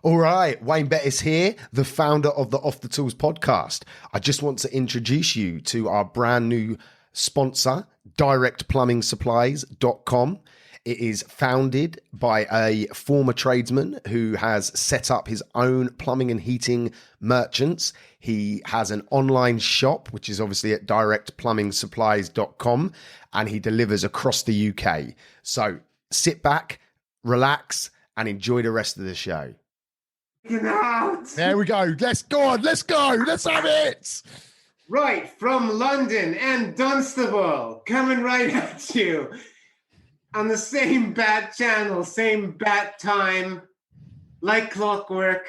All right, Wayne Bettis here, the founder of the Off the Tools podcast. I just want to introduce you to our brand new sponsor, directplumbing.supplies.com. It is founded by a former tradesman who has set up his own plumbing and heating merchants. He has an online shop, which is obviously at directplumbing.supplies.com, and he delivers across the UK. So sit back, relax, and enjoy the rest of the show. There we go. Let's go on. Let's go. Let's have it. Right from London and Dunstable, coming right at you on the same bat channel, same bat time, like clockwork.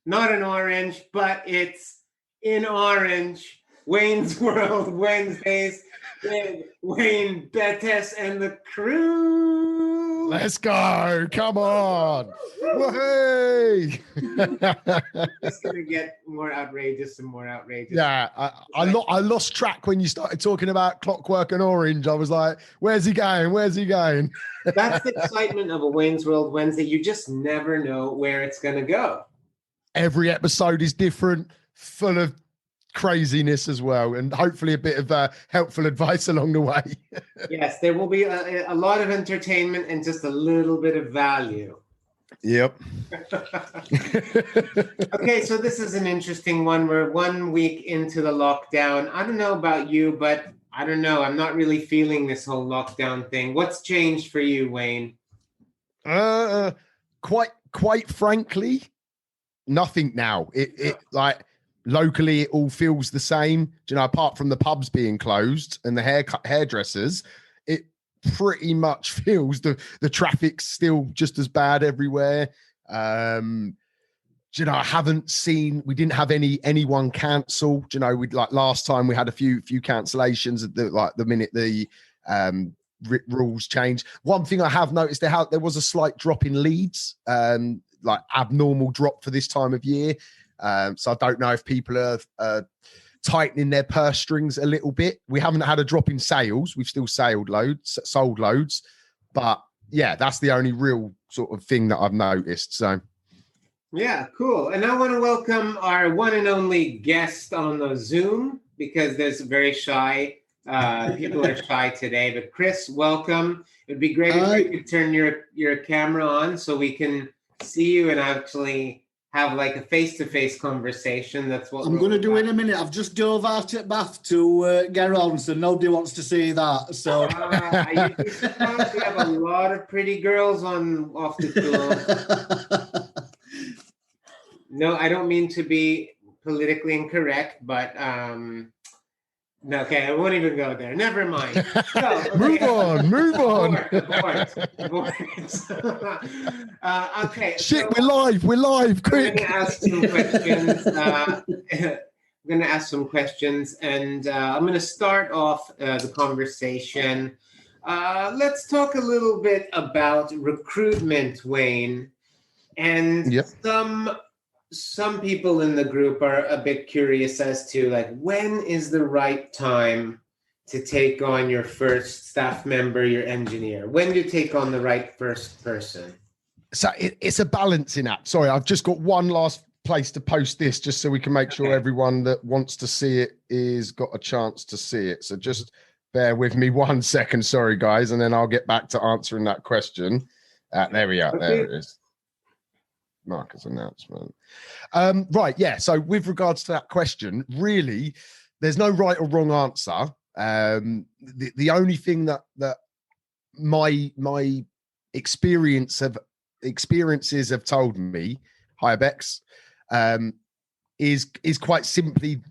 Not in orange, but it's in orange. Wayne's World Wednesdays with Wayne Bettis and the crew. Let's go. Come on. Hey. It's going to get more outrageous and more outrageous. Yeah, I lost track when you started talking about clockwork and orange. I was like, where's he going? Where's he going? That's the excitement of a Wayne's World Wednesday. You just never know where it's going to go. Every episode is different, full of craziness as well, and hopefully a bit of helpful advice along the way. Yes, there will be a lot of entertainment and just a little bit of value. Yep. Okay, so this is an interesting one. We're 1 week into the lockdown. I don't know about you, but I don't know. I'm not really feeling this whole lockdown thing. What's changed for you, Wayne? Quite frankly, nothing now. It like locally, it all feels the same. You know, apart from the pubs being closed and the hairdressers, it pretty much feels the traffic's still just as bad everywhere. You know, we didn't have anyone cancel. You know, we'd like last time we had a few cancellations at the minute the rules changed. One thing I have noticed there was a slight drop in leads, like abnormal drop for this time of year. So I don't know if people are tightening their purse strings a little bit. We haven't had a drop in sales. We've still sold loads. But yeah, that's the only real sort of thing that I've noticed. So yeah, cool. And I want to welcome our one and only guest on the Zoom, because there's very shy people are shy today. But Chris, welcome. It'd be great if you could turn your camera on so we can see you and actually have like a face-to-face conversation. That's what I'm going to do in a minute. I've just dove out at Bath to get on, so nobody wants to see that. So we have a lot of pretty girls on Off the Tools. No, I don't mean to be politically incorrect, but no, okay, I won't even go there. Never mind. So, okay. Move on. Abort. Okay. Shit, so we're live, quick. I'm going to ask some questions. I'm going to ask some questions, and I'm going to start off the conversation. Let's talk a little bit about recruitment, Wayne. And yep. Some people in the group are a bit curious as to like, when is the right time to take on your first staff member, your engineer? When do you take on the right first person? So it's a balancing act. Sorry, I've just got one last place to post this just so we can make sure everyone that wants to see it is got a chance to see it. So just bear with me 1 second. Sorry, guys. And then I'll get back to answering that question. There we are. Okay. There it is. Marcus announcement. Right, yeah. So with regards to that question, really, there's no right or wrong answer. The only thing that my experiences have told me, hi Bex, is quite simply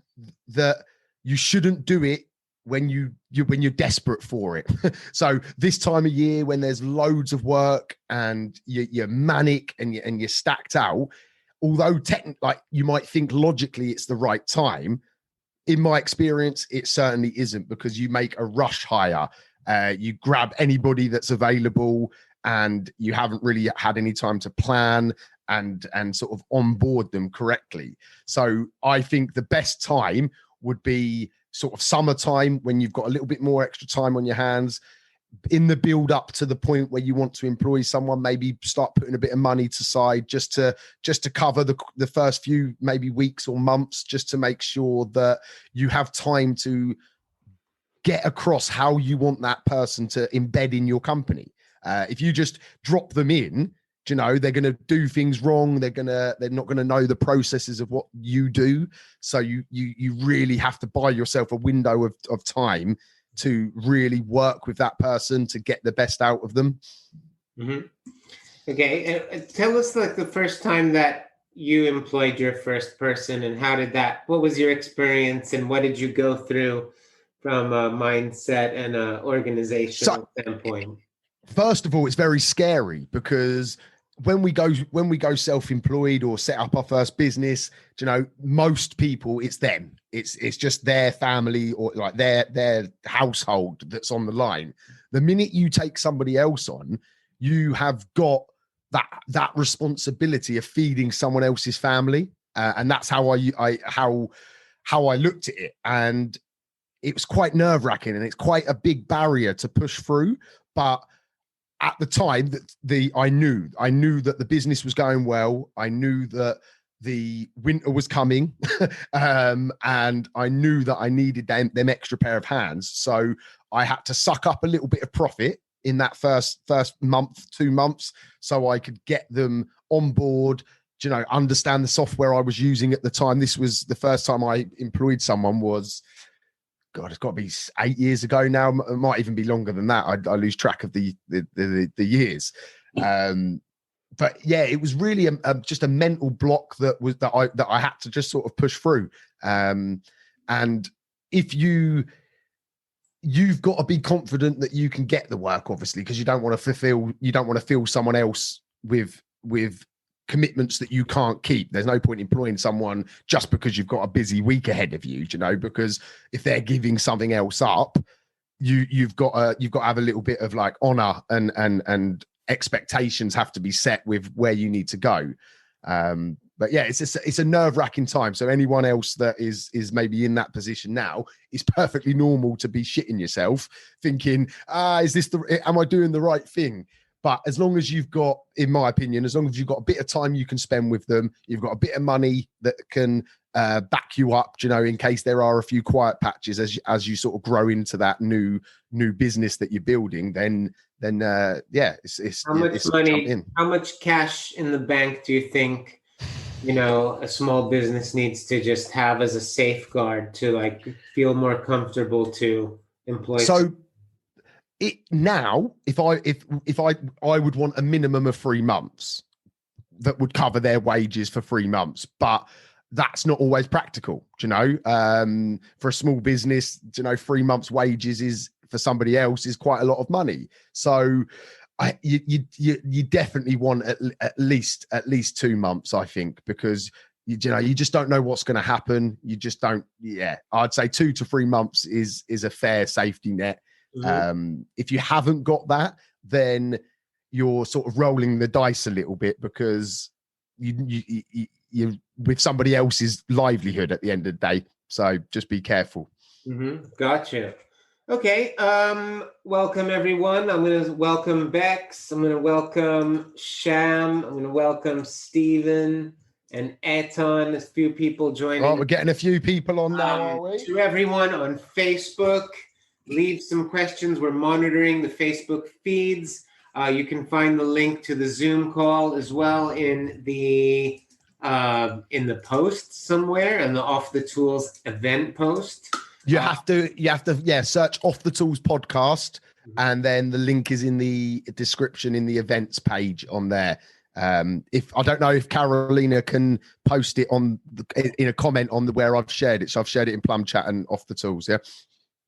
that you shouldn't do it when you're desperate for it. So this time of year when there's loads of work and you're manic and you're stacked out, although like you might think logically it's the right time, in my experience it certainly isn't, because you make a rush hire. You grab anybody that's available and you haven't really had any time to plan and sort of onboard them correctly. So I think the best time would be sort of summertime, when you've got a little bit more extra time on your hands. in the build up to the point where you want to employ someone, maybe start putting a bit of money to side just to cover the first few maybe weeks or months, just to make sure that you have time to get across how you want that person to embed in your company. If you just drop them in, you know, they're going to do things wrong. They're not going to know the processes of what you do. So you really have to buy yourself a window of time to really work with that person to get the best out of them. Mm-hmm. Okay. Tell us like the first time that you employed your first person, and what was your experience, and what did you go through from a mindset and a organizational standpoint? First of all, it's very scary because when we go self-employed or set up our first business, you know, most people, it's them. It's just their family or like their household that's on the line. The minute you take somebody else on, you have got that responsibility of feeding someone else's family, and that's how I looked at it. And it was quite nerve-wracking, and it's quite a big barrier to push through. But at the time I knew that the business was going well. I knew that the winter was coming, and I knew that I needed them extra pair of hands. So I had to suck up a little bit of profit in that first month, 2 months, so I could get them on board, you know, understand the software I was using at the time. This was the first time I employed someone was, God, it's got to be 8 years ago now. It might even be longer than that. I lose track of the years. But yeah, it was really just a mental block that I had to just sort of push through. And if you've got to be confident that you can get the work, obviously, because you don't want to fill someone else with commitments that you can't keep. There's no point employing someone just because you've got a busy week ahead of you, you know, because if they're giving something else up, you've got to have a little bit of like honor and expectations have to be set with where you need to go. But yeah, it's a nerve-wracking time. So anyone else that is maybe in that position now, it's perfectly normal to be shitting yourself thinking, am I doing the right thing? But as long as you've got, in my opinion, as long as you've got a bit of time you can spend with them, you've got a bit of money that can back you up, you know, in case there are a few quiet patches as you sort of grow into that new business that you're building, then yeah, it's how much money, how much cash in the bank do you think, you know, a small business needs to just have as a safeguard to like feel more comfortable to employ? So now, if I would want a minimum of 3 months that would cover their wages for 3 months, but that's not always practical, you know. For a small business, you know, 3 months wages is for somebody else is quite a lot of money. So you definitely want at least 2 months, I think, because you just don't know what's going to happen. You just don't. Yeah, I'd say 2 to 3 months is a fair safety net. Mm-hmm. If you haven't got that, then you're sort of rolling the dice a little bit because you're with somebody else's livelihood at the end of the day. So just be careful. Mm-hmm. Gotcha. Okay. Welcome everyone. I'm going to welcome Bex. I'm going to welcome Sham. I'm going to welcome Stephen and Eton. A few people joining. Oh, we're getting a few people on now, are we? To everyone on Facebook, leave some questions. We're monitoring the Facebook feeds. You can find the link to the Zoom call as well in the post somewhere, in the Off the Tools event post. You have to search Off the Tools podcast, and then the link is in the description in the events page on there. If I don't know if Carolina can post it in a comment on where I've shared it. So I've shared it in Plum Chat and Off the Tools. Yeah.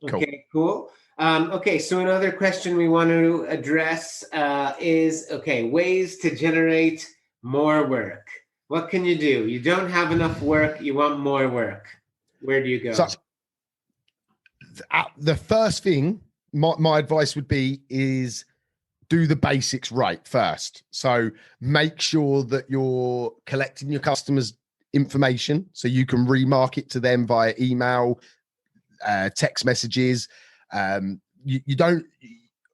Cool. Okay, cool. Okay, so another question we want to address is, ways to generate more work. What can you do? You don't have enough work. You want more work. Where do you go? So, the first thing, my advice would be is do the basics right first. So make sure that you're collecting your customers' information so you can remarket to them via email, text messages. You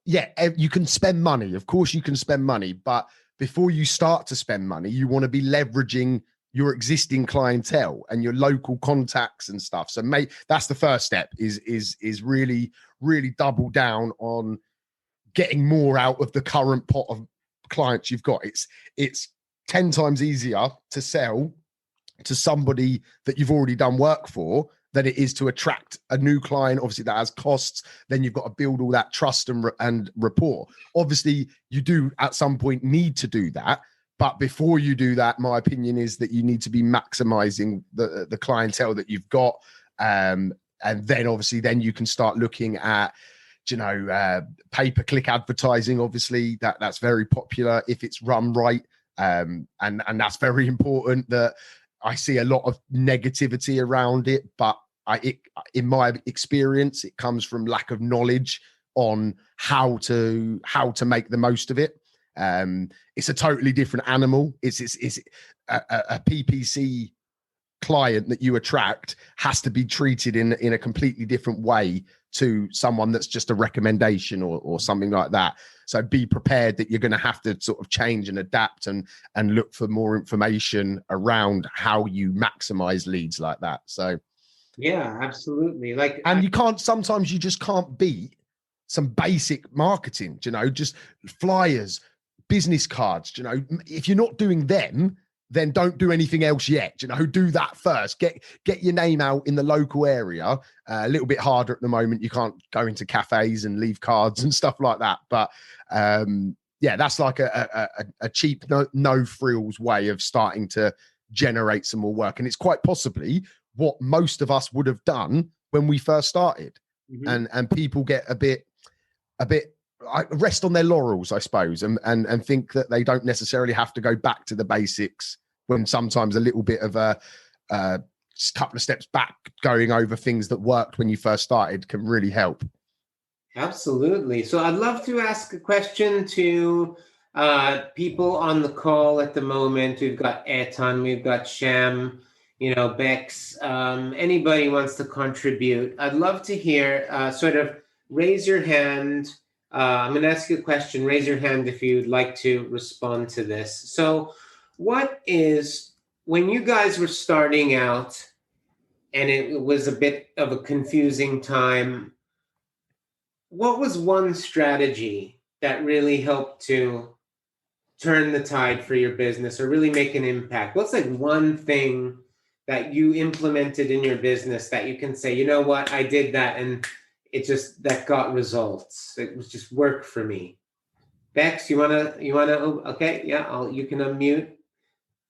you can spend money. Of course, you can spend money, but before you start to spend money, you want to be leveraging your existing clientele and your local contacts and stuff. So that's the first step is really, really double down on getting more out of the current pot of clients you've got. It's 10 times easier to sell to somebody that you've already done work for than it is to attract a new client. Obviously that has costs. Then you've got to build all that trust and rapport. Obviously you do at some point need to do that. But before you do that, my opinion is that you need to be maximizing the clientele that you've got. And then obviously then you can start looking at, pay-per-click advertising. Obviously that's very popular if it's run right. And that's very important. That I see a lot of negativity around it, but in my experience, it comes from lack of knowledge on how to make the most of it. It's a totally different animal. It's a PPC client that you attract has to be treated in a completely different way to someone that's just a recommendation or something like that. So be prepared that you're going to have to sort of change and adapt and look for more information around how you maximize leads like that. So yeah, absolutely. Sometimes you just can't beat some basic marketing, just flyers, business cards. If you're not doing them, then don't do anything else yet. Do that first. Get your name out in the local area. A little bit harder at the moment. You can't go into cafes and leave cards and stuff like that. But that's like a cheap, no frills way of starting to generate some more work. And it's quite possibly what most of us would have done when we first started. Mm-hmm. And people get a bit rest on their laurels, I suppose, and think that they don't necessarily have to go back to the basics, when sometimes a little bit of a couple of steps back, going over things that worked when you first started, can really help. Absolutely. So I'd love to ask a question to people on the call at the moment. We've got Etan, we've got Sham, Bex. Anybody wants to contribute? I'd love to hear, sort of raise your hand. I'm going to ask you a question. Raise your hand if you'd like to respond to this. So when you guys were starting out and it was a bit of a confusing time, what was one strategy that really helped to turn the tide for your business or really make an impact? What's one thing that you implemented in your business that you can say, you know what, I did that and that got results. It was just work for me. Bex, you wanna? Okay, yeah. You can unmute.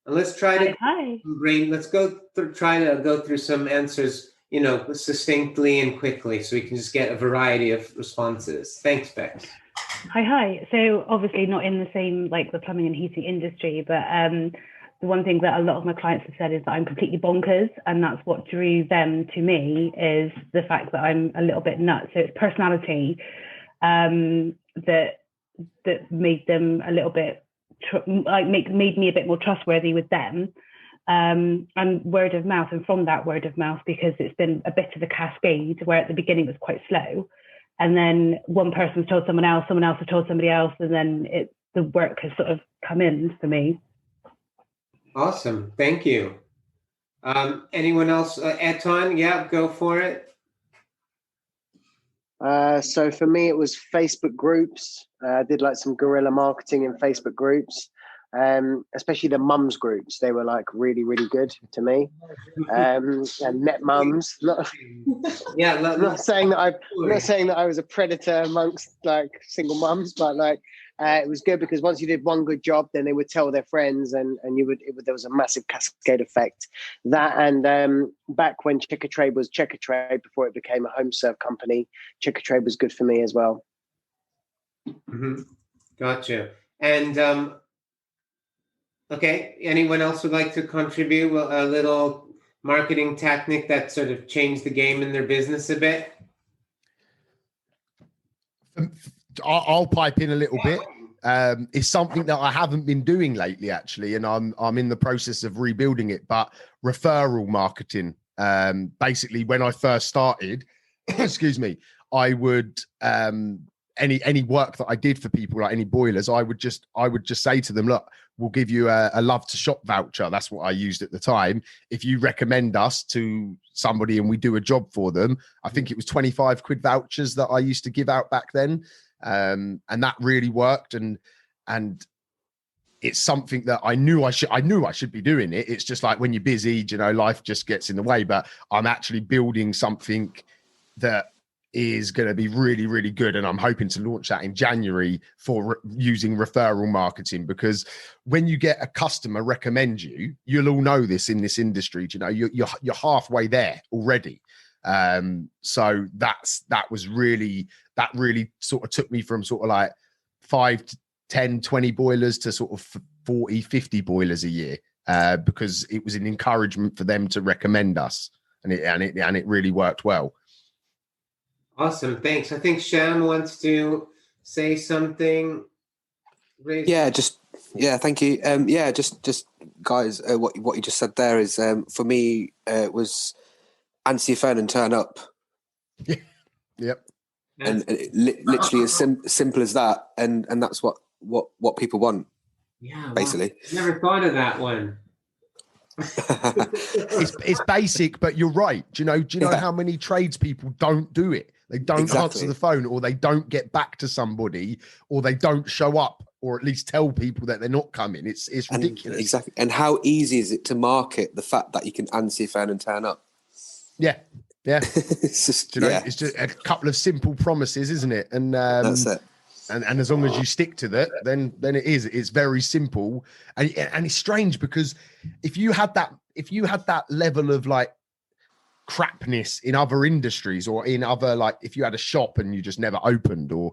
And let's try to. Hi. Let's try to go through some answers, succinctly and quickly, so we can just get a variety of responses. Thanks, Bex. Hi. So obviously not in the same the plumbing and heating industry, but the one thing that a lot of my clients have said is that I'm completely bonkers, and that's what drew them to me, is the fact that I'm a little bit nuts. So it's personality that made them a little bit made me a bit more trustworthy with them, and word of mouth. And from that word of mouth, because it's been a bit of a cascade, where at the beginning it was quite slow, and then one person's told someone else has told somebody else, and then the work has sort of come in for me. Awesome. Thank you. Anyone else? Etan, yeah, go for it. So for me, it was Facebook groups. I did some guerrilla marketing in Facebook groups, especially the mums groups. They were really, really good to me. And met mums. I'm not saying that I was a predator amongst single mums, but it was good because once you did one good job, then they would tell their friends, and there was a massive cascade effect. That, and back when Checkatrade was Checkatrade, before it became a home serve company, Checkatrade was good for me as well. Mm-hmm. Gotcha. And okay, anyone else would like to contribute a little marketing tactic that sort of changed the game in their business a bit? I'll pipe in a little bit. It's something that I haven't been doing lately, actually, and I'm in the process of rebuilding it. But referral marketing, basically, when I first started, excuse me, I would any work that I did for people, like any boilers, I would just say to them, look, we'll give you a love to shop voucher. That's what I used at the time. If you recommend us to somebody and we do a job for them, I think it was 25 quid vouchers that I used to give out back then. And that really worked. And it's something that I knew I should be doing it. It's just like when you're busy, you know, life just gets in the way, but I'm actually building something that is going to be really, really good. And I'm hoping to launch that in January for using referral marketing, because when you get a customer recommend you, you'll all know this in this industry, you know, you're halfway there already. So that really sort of took me from sort of like 5 to 10, 20 boilers to sort of 40, 50 boilers a year, because it was an encouragement for them to recommend us, and it really worked well. Awesome, thanks. I think Sham wants to say something. Thank you. Just guys, what you just said there is for me was answer your phone and turn up. Yep. And literally as simple as that, and that's what people want. Yeah, basically. Wow. Never thought of that one. It's basic, but you're right. Do you know how many tradespeople don't do it? They don't answer the phone, or they don't get back to somebody, or they don't show up, or at least tell people that they're not coming. It's ridiculous. Exactly. And how easy is it to market the fact that you can answer your phone and turn up? Yeah. It's just, it's just a couple of simple promises, isn't it? And that's it. And as long as you stick to that, then it's very simple. And it's strange, because if you had that level of like crapness in other industries, or in other, like if you had a shop and you just never opened, or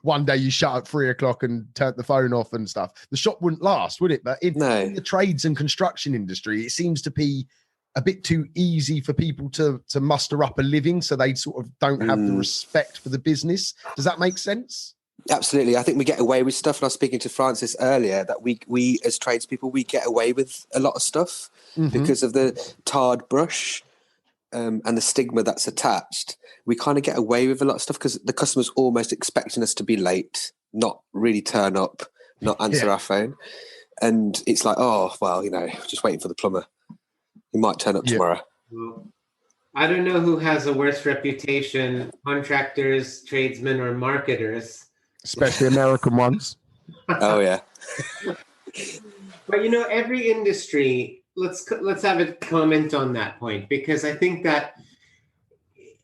one day you shut at 3 o'clock and turned the phone off and stuff, the shop wouldn't last, would it? But in the trades and construction industry, it seems to be a bit too easy for people to muster up a living, so they sort of don't have the respect for the business. Does that make sense? Absolutely. I think we get away with stuff. And I was speaking to Francis earlier that we as tradespeople, we get away with a lot of stuff because of the tarred brush and the stigma that's attached. We kind of get away with a lot of stuff because the customer's almost expecting us to be late, not really turn up, not answer our phone. And it's like, oh, well, just waiting for the plumber. He might turn up tomorrow. Well, I don't know who has a worse reputation, contractors, tradesmen, or marketers. Especially American ones. Oh, yeah. But, every industry, let's have a comment on that point, because I think that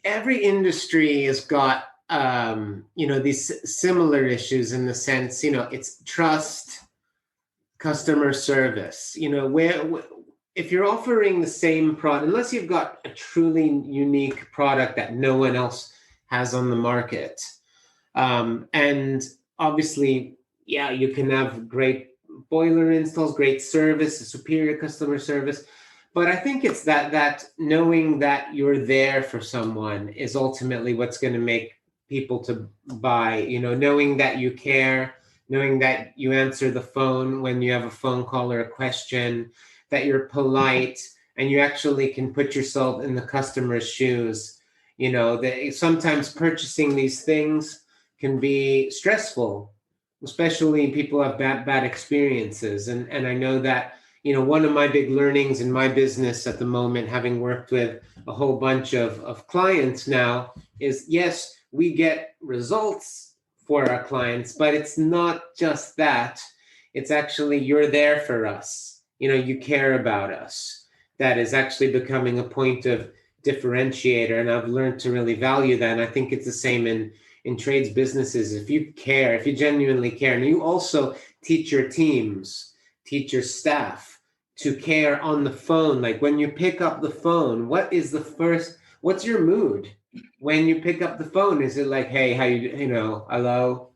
every industry has got, these similar issues in the sense, it's trust, customer service, if you're offering the same product, unless you've got a truly unique product that no one else has on the market. And obviously, you can have great boiler installs, great service, superior customer service. But I think it's that knowing that you're there for someone is ultimately what's going to make people to buy, knowing that you care, knowing that you answer the phone when you have a phone call or a question, that you're polite, and you actually can put yourself in the customer's shoes. That sometimes purchasing these things can be stressful, especially people have bad experiences. And I know that, one of my big learnings in my business at the moment, having worked with a whole bunch of clients now, is yes, we get results for our clients, but it's not just that. It's actually, you're there for us. You care about us. That is actually becoming a point of differentiator. And I've learned to really value that. And I think it's the same in trades businesses. If you care, if you genuinely care, and you also teach your teams, teach your staff to care on the phone. Like when you pick up the phone, what's your mood? When you pick up the phone, is it like, hey, how hello,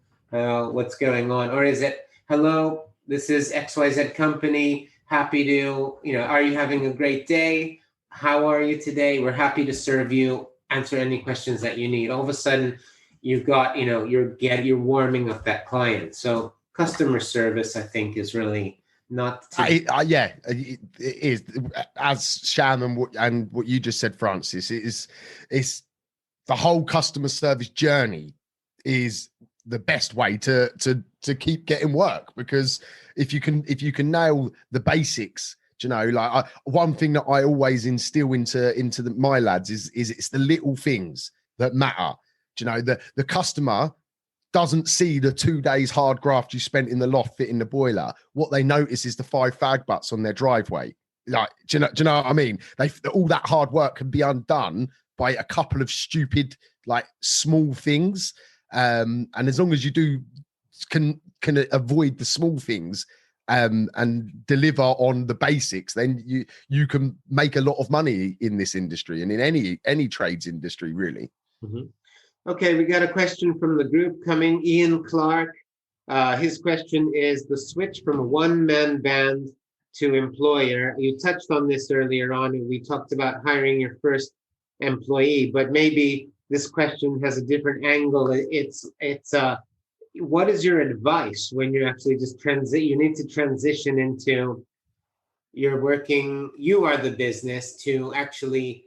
what's going on? Or is it, hello, this is XYZ company. Happy to, are you having a great day? How are you today? We're happy to serve you, answer any questions that you need. All of a sudden, you've got, you're warming up that client. So customer service, I think, is really not. It is. As Sham and what you just said, Francis, it's the whole customer service journey is the best way to keep getting work, because if you can nail the basics, you know, like one thing that I always instill into my lads is it's the little things that matter. You know, the customer doesn't see the 2 days hard graft you spent in the loft fitting the boiler. What they notice is the 5 fag butts on their driveway. Like, do you know what I mean? All that hard work can be undone by a couple of stupid, like, small things. And as long as you can avoid the small things and deliver on the basics, then you can make a lot of money in this industry and in any trades industry, really. Mm-hmm. Okay, we got a question from the group coming. Ian Clark. His question is the switch from a one-man band to employer. You touched on this earlier on, and we talked about hiring your first employee, but maybe this question has a different angle. It's what is your advice when you actually just you need to transition into you are the business to actually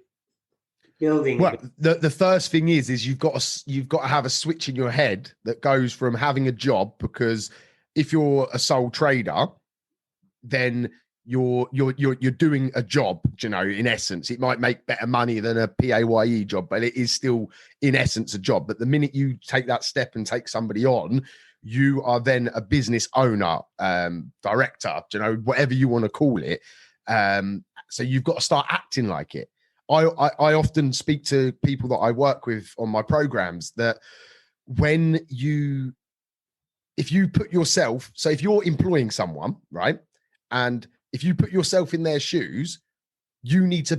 building. Well, the first thing is you've got to have a switch in your head that goes from having a job, because if you're a sole trader, then you're doing a job, you know. In essence, it might make better money than a PAYE job, but it is still in essence a job. But the minute you take that step and take somebody on, you are then a business owner, director, you know, whatever you want to call it. So you've got to start acting like it. I often speak to people that I work with on my programs that if you put yourself, so if you're employing someone, right, and if you put yourself in their shoes, you need to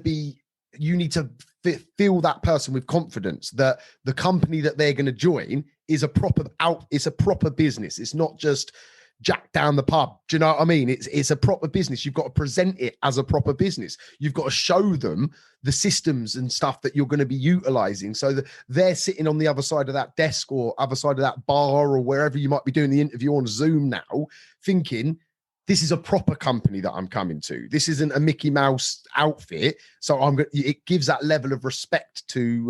feel that person with confidence that the company that they're going to join is a proper business. It's not just Jack down the pub. Do you know what I mean? It's a proper business. You've got to present it as a proper business. You've got to show them the systems and stuff that you're going to be utilizing, so that they're sitting on the other side of that desk or other side of that bar or wherever you might be doing the interview on Zoom now, thinking, this is a proper company that I'm coming to. This isn't a Mickey Mouse outfit. So it gives that level of respect to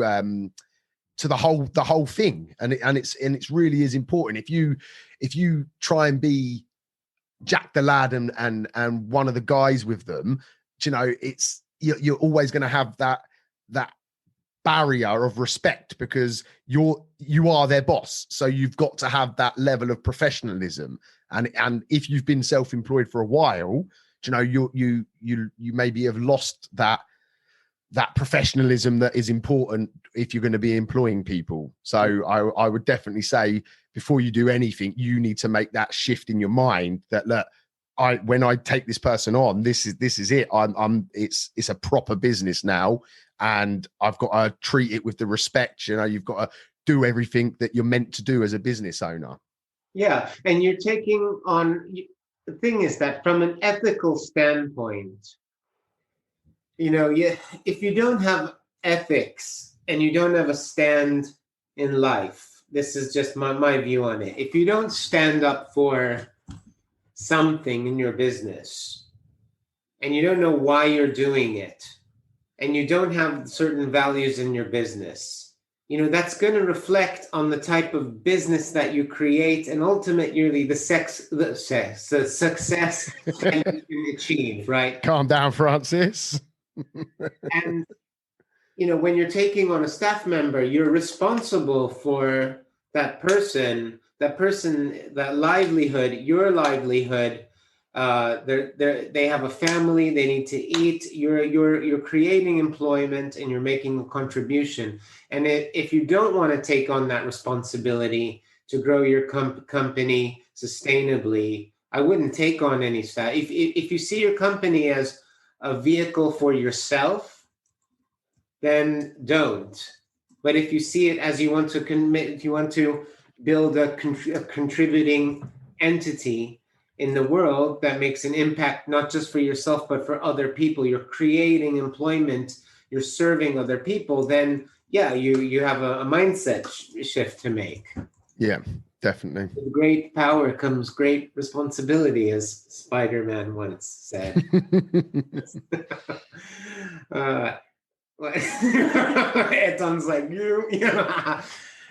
the whole thing. And it's really is important. If you try and be Jack the lad and one of the guys with them, you know, you're always going to have that barrier of respect, because you are their boss. So you've got to have that level of professionalism. And if you've been self-employed for a while, you know, you maybe have lost that professionalism that is important if you're going to be employing people. So I would definitely say, before you do anything, you need to make that shift in your mind that, look, when I take this person on, this is it. It's a proper business now, and I've got to treat it with the respect. You know, you've got to do everything that you're meant to do as a business owner. Yeah, and you're taking on, the thing is that from an ethical standpoint, you know, if you don't have ethics and you don't have a stand in life, this is just my view on it. If you don't stand up for something in your business and you don't know why you're doing it and you don't have certain values in your business, you know, that's going to reflect on the type of business that you create and ultimately the success that you can achieve, right? Calm down, Francis. And, you know, when you're taking on a staff member, you're responsible for that person, that livelihood, your livelihood. They have a family, they need to eat. You're creating employment and you're making a contribution. And if you don't want to take on that responsibility to grow your company sustainably, I wouldn't take on any staff. If you see your company as a vehicle for yourself, then don't. But if you see it as you want to commit, you want to build a contributing entity in the world that makes an impact, not just for yourself, but for other people, you're creating employment, you're serving other people, then yeah, you have a mindset shift to make. Yeah, definitely. With great power comes great responsibility, as Spider-Man once said. It sounds like you know.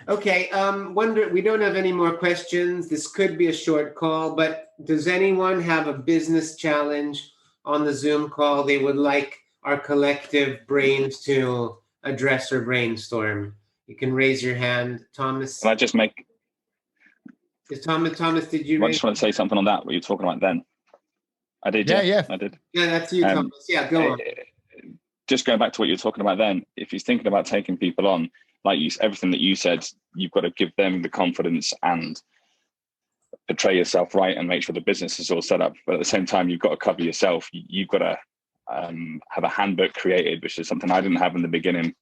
Okay, wonder we don't have any more questions. This could be a short call, but does anyone have a business challenge on the Zoom call they would like our collective brains to address or brainstorm? You can raise your hand. Thomas. Can I just make? Is Thomas, did you I raise? just want to say something on that. What you were talking about then. I did. Yeah. I did. Yeah, that's you, Thomas. Yeah, go on. Just going back to what you were talking about then, if he's thinking about taking people on, like everything that you said, you've got to give them the confidence and portray yourself right and make sure the business is all set up. But at the same time, you've got to cover yourself. You've got to have a handbook created, which is something I didn't have in the beginning,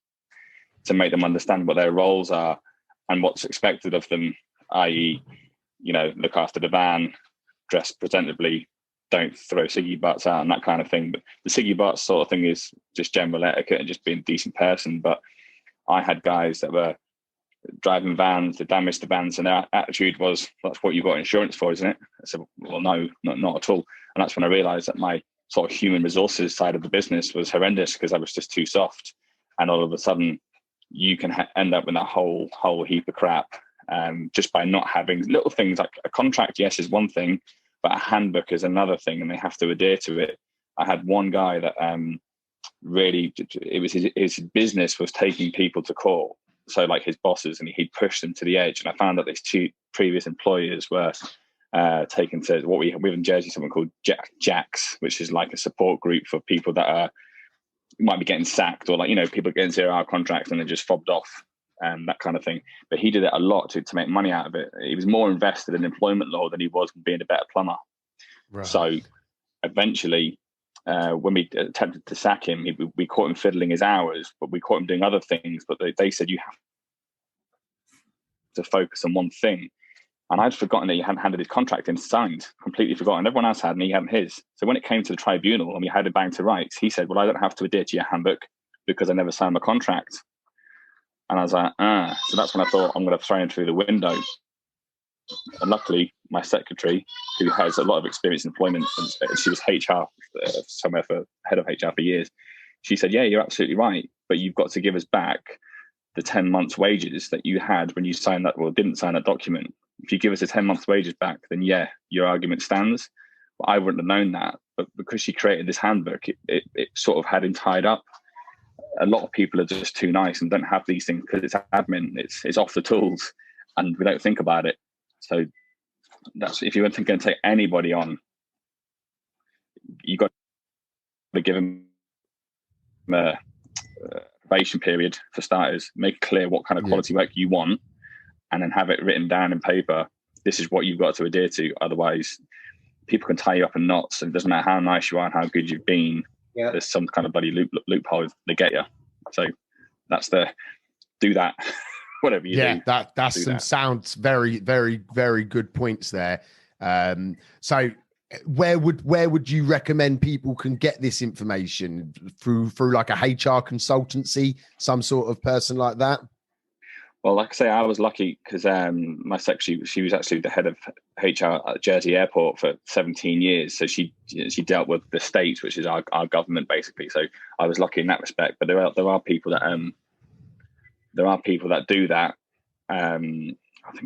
to make them understand what their roles are and what's expected of them, i.e., look after the van, dress presentably, don't throw ciggy butts out and that kind of thing. But the ciggy butts sort of thing is just general etiquette and just being a decent person. But I had guys that were driving vans, they damaged the vans, and their attitude was, that's what you've got insurance for, isn't it? I said, well, no, not at all. And that's when I realized that my sort of human resources side of the business was horrendous because I was just too soft. And all of a sudden, you can end up with a whole heap of crap just by not having little things like a contract, yes, is one thing, but a handbook is another thing, and they have to adhere to it. I had one guy that really, it was his business was taking people to court. So like his bosses, and he'd push them to the edge. And I found that these two previous employers were taken to what we have in Jersey, something called Jacks, which is like a support group for people that might be getting sacked, or people getting 0-hour contracts and they're just fobbed off and that kind of thing. But he did it a lot to make money out of it. He was more invested in employment law than he was in being a better plumber. Right. So eventually, when we attempted to sack him, we caught him fiddling his hours, but we caught him doing other things. But they said you have to focus on one thing. And I'd forgotten that he hadn't handed his contract in signed, completely forgotten. Everyone else had, and he hadn't his. So when it came to the tribunal and we had it bang to rights, he said, well, I don't have to adhere to your handbook because I never signed my contract. And I was like, So that's when I thought, I'm going to throw him through the window. And luckily, my secretary, who has a lot of experience in employment, and she was HR somewhere for head of HR for years, she said, yeah, you're absolutely right, but you've got to give us back the 10 months wages that you had when you signed that, didn't sign that document. If you give us the 10 months wages back, then yeah, your argument stands. But I wouldn't have known that. But because she created this handbook, it sort of had him tied up. A lot of people are just too nice and don't have these things because it's admin, it's off the tools, and we don't think about it. So that's, if you weren't going to take anybody on, you got to give them a probation period for starters, make it clear what kind of quality work you want, and then have it written down in paper. This is what you've got to adhere to. Otherwise, people can tie you up in knots, and it doesn't matter how nice you are and how good you've been. Yeah. There's some kind of bloody loophole they get you. So that's do that. Whatever you do. Yeah, that's some sounds very, very, very good points there. So where would you recommend people can get this information? Through like a HR consultancy, some sort of person like that? Well, like I say, I was lucky because my secretary, she was actually the head of HR at Jersey Airport for 17 years. So she dealt with the state, which is our government, basically. So I was lucky in that respect. But there are people that do that. I think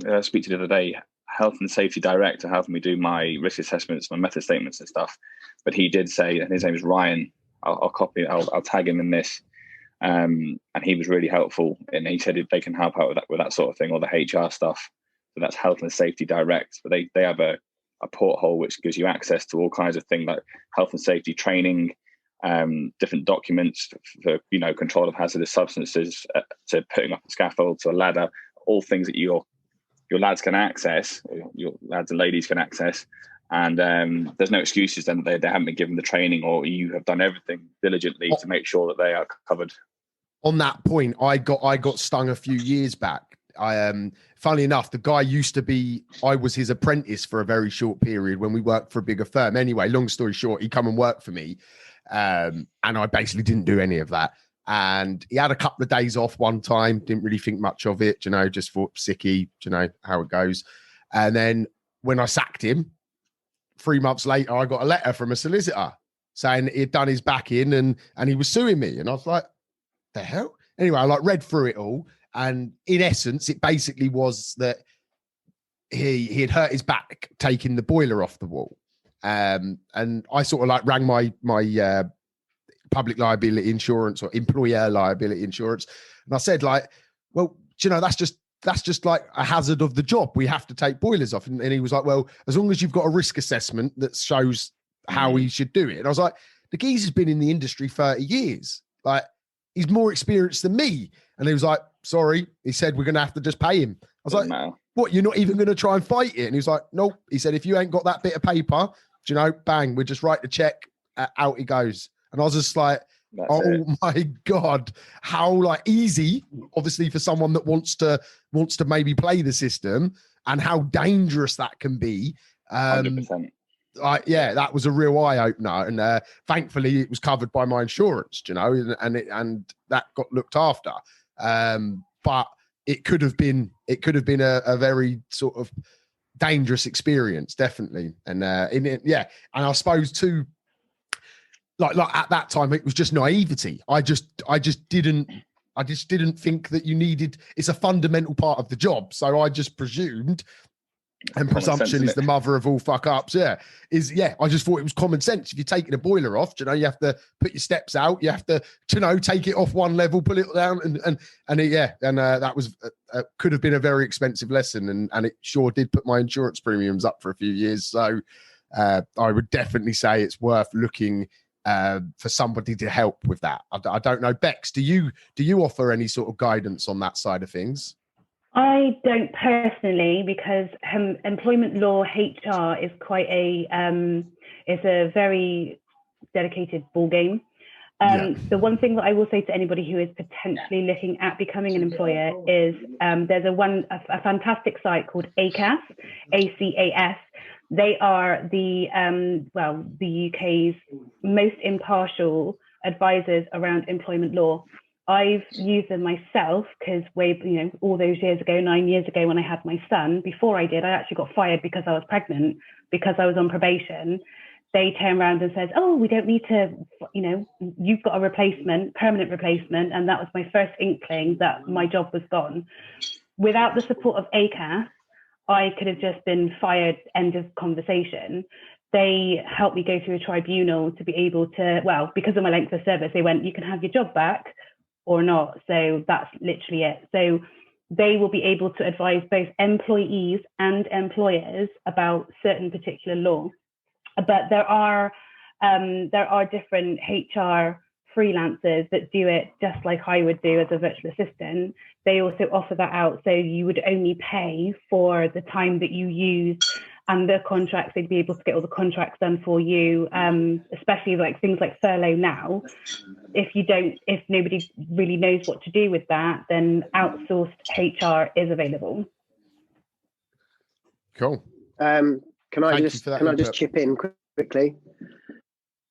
I speak to the other day, Health and Safety Director, helping me do my risk assessments, my method statements and stuff. But he did say, and his name is Ryan. I'll tag him in this. And he was really helpful, and he said if they can help out with that sort of thing, or the HR stuff. So that's Health and Safety Direct. But they have a porthole which gives you access to all kinds of things like health and safety training, different documents for control of hazardous substances, to putting up a scaffold, to a ladder, all things that your lads can access, or your lads and ladies can access. And there's no excuses then they haven't been given the training, or you have done everything diligently to make sure that they are covered. On that point, I got stung a few years back. Funnily enough, the guy I was his apprentice for a very short period when we worked for a bigger firm. Anyway, long story short, he come and work for me. And I basically didn't do any of that. And he had a couple of days off one time, didn't really think much of it, just thought sicky, how it goes. And then when I sacked him, 3 months later, I got a letter from a solicitor saying he'd done his back in and he was suing me. And I was like, the hell? Anyway, I read through it all, And in essence, it basically was that he had hurt his back taking the boiler off the wall. And I sort of like rang my public liability insurance or employer liability insurance. And I said, like, well, do you know, that's just like a hazard of the job. We have to take boilers off. And he was like, well, as long as you've got a risk assessment that shows how he should do it. And I was like, the geezer's been in the industry 30 years. Like, he's more experienced than me. And he was like, sorry. He said, we're going to have to just pay him. I was like, what, you're not even going to try and fight it? And he was like, nope. He said, if you ain't got that bit of paper, do you know, bang, we just write the check, out he goes. And I was just like, my God, how like easy, obviously, for someone that wants to maybe play the system, and how dangerous that can be. 100%. Yeah, that was a real eye opener, and thankfully it was covered by my insurance, you know, and that got looked after. But it could have been a very sort of dangerous experience, definitely. And and I suppose too, like at that time it was just naivety. I just didn't think that you needed. It's a fundamental part of the job, so I just presumed. And presumption is the mother of all fuck ups. I just thought it was common sense. If you're taking a boiler off, you know, you have to put your steps out. You have to, you know, take it off one level, pull it down, and that was could have been a very expensive lesson, and it sure did put my insurance premiums up for a few years. So I would definitely say it's worth looking for somebody to help with that. I don't know, Bex, do you offer any sort of guidance on that side of things? I don't personally, because employment law HR is quite a very dedicated ball game. The one thing that I will say to anybody who is potentially looking at becoming an employer is there's a fantastic site called ACAS, ACAS. They are the UK's most impartial advisors around employment law. I've used them myself because all those years ago, 9 years ago, when I had my son, before I did, I actually got fired because I was pregnant, because I was on probation. They turned around and said, oh, we don't need to, you've got a replacement, permanent replacement. And that was my first inkling that my job was gone. Without the support of ACAS, I could have just been fired, end of conversation. They helped me go through a tribunal to be able to, because of my length of service, they went, you can have your job back or not. So that's literally it. So they will be able to advise both employees and employers about certain particular law. But there are different HR freelancers that do it just like I would do as a virtual assistant. They also offer that out. So you would only pay for the time that you use, and the contracts, they'd be able to get all the contracts done for you, especially like things like furlough now. If nobody really knows what to do with that, then outsourced HR is available. Cool. Can I just chip in quickly?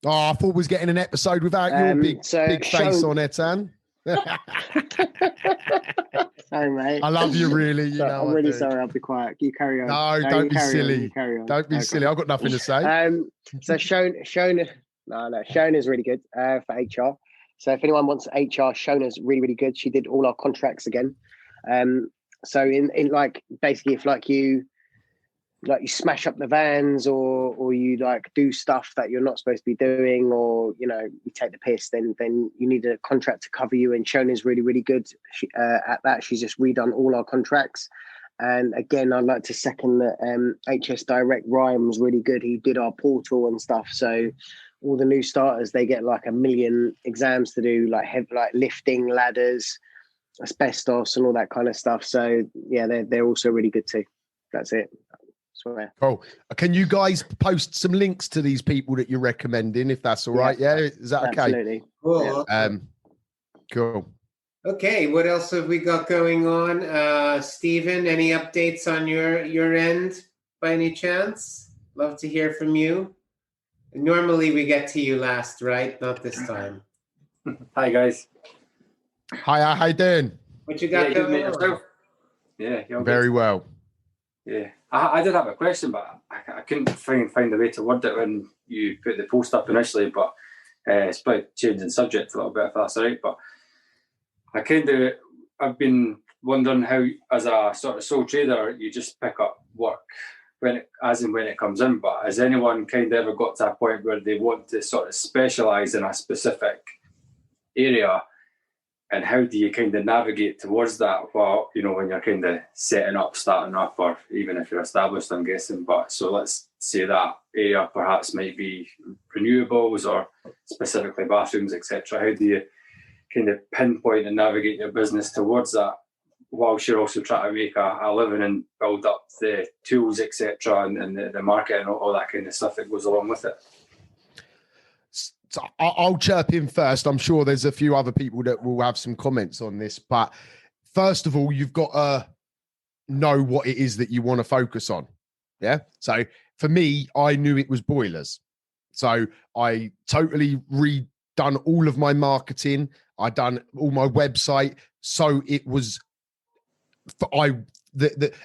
Oh, I thought we was getting an episode without your big face on it, Anne. Sorry, mate. I love you, really. I'm really sorry. I'll be quiet. You carry on. No, don't be silly. Carry on. Don't be silly. I've got nothing to say. So Shona's really good for HR. So if anyone wants HR, Shona's really, really good. She did all our contracts again. So in like basically if you smash up the vans or you like do stuff that you're not supposed to be doing, or you take the piss, then you need a contract to cover you, and Shona's really, really good at that. She's just redone all our contracts. And again, I'd like to second that HS Direct. Ryan was really good. He did our portal and stuff. So all the new starters, they get like 1 million exams to do, like lifting, ladders, asbestos, and all that kind of stuff. So yeah, they're also really good too. That's it. Swear. Cool. Can you guys post some links to these people that you're recommending, if that's all right? Yeah, is that okay? Absolutely. Cool. Cool. Okay, what else have we got going on? Stephen, any updates on your end by any chance? Love to hear from you. Normally we get to you last, right? Not this time. Hi guys. Hi, how you doing? What you got going on? Yeah, very well. Yeah, I did have a question, but I couldn't find a way to word it when you put the post up initially. But it's probably changing subject a little bit, if that's all right. But I've been wondering how, as a sort of sole trader, you just pick up work when it comes in. But has anyone kind of ever got to a point where they want to sort of specialise in a specific area? And how do you kind of navigate towards that while, when you're kind of starting up, or even if you're established, I'm guessing. But so let's say that area perhaps might be renewables or specifically bathrooms, etc. How do you kind of pinpoint and navigate your business towards that whilst you're also trying to make a living and build up the tools, etc., and the market and all that kind of stuff that goes along with it? So I'll chirp in first. I'm sure there's a few other people that will have some comments on this, but first of all, you've got to know what it is that you want to focus on. Yeah. So for me, I knew it was boilers. So I totally redone all of my marketing. I done all my website. So it was,